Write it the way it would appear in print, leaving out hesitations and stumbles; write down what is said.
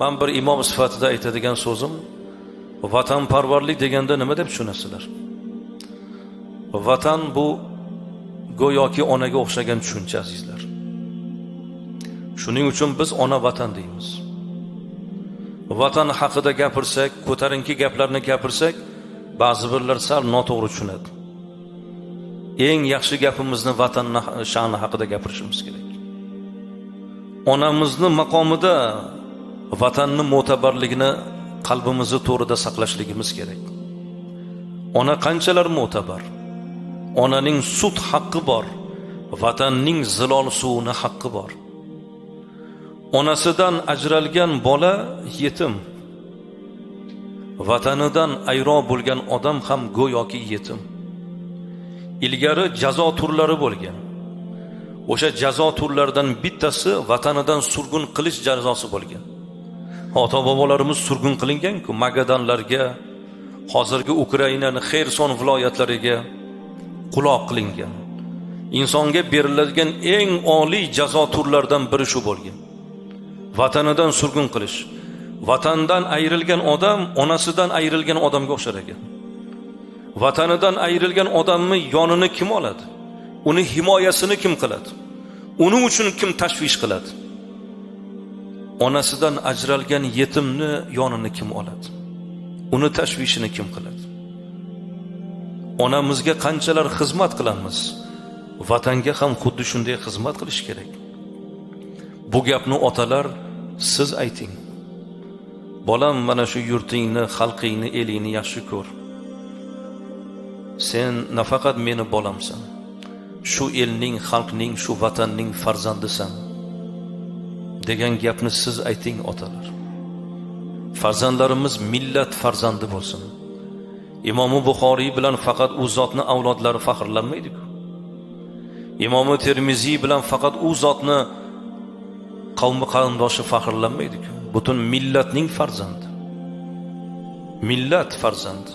Men bir imom sifatida aytadigan so'zim, vatanparvarlik deganda nima deb tushunasizlar? Vatan bu go'yoki onaga o'xshagan tushuncha azizlar. Shuning uchun biz ona vatan deymiz. Vatan haqida gapirsak, ko'tarinki gaplarni gapirsak, ba'zi birlar sal noto'g'ri tushunadi. Eng yaxshi gapimizni vatan sha'ni haqida gapirishimiz kerak. Onamizni maqomida vatanni mo'tabarligini qalbimizni to'g'rida saqlashligimiz kerak. Ona qanchalar mo'tabar? Onaning sut haqqi bor, vatanning zilol suvini haqqi bor. Onasidan ajralgan bola yetim. Vatanidan ayro bo'lgan odam ham go'yoki yetim. Ilgari jazo turlari bo'lgan. O'sha jazo turlaridan bittasi vatanidan surgun qilish jazosi bo'lgan. Ota-bobolarimiz surgun qilingan-ku, Magadanlarga, hozirgi Ukrainaning Xerson viloyatlariga quloq qilingan. Insonga beriladigan eng oliy jazo turlaridan biri shu bo'lgan. Vatanidan surgun qilish. Vatandan ayrilgan odam onasidan ayrilgan odamga o'xshar ekan. Vatanidan ayrilgan odamni yonini kim oladi? Uni himoyasini kim qiladi? Uning uchun kim tashvish qiladi? Onasidan ajralgan yetimni yonini kim oladi? Uni tashvishini kim qiladi? Onamizga qanchalar xizmat qilamiz, vatanga ham xuddi shunday xizmat qilish kerak. Bu gapni otalar siz ayting. Bolam, mana shu yurtingni, xalqingni, elingni yaxshi ko'r. Sen nafaqat meni bolamsan, shu elning, xalqning, shu vatanning farzandisan degan gapni siz ayting otalar. Farzandlarimiz millat farzandi bo'lsin. Imom Buxoriy bilan faqat u zotni avlodlari faxrlanmaydi-ku. Imom Termiziy bilan faqat u zotni qavmi qarindoshi faxrlanmaydi-ku. Butun millatning farzandi. Millat farzandi.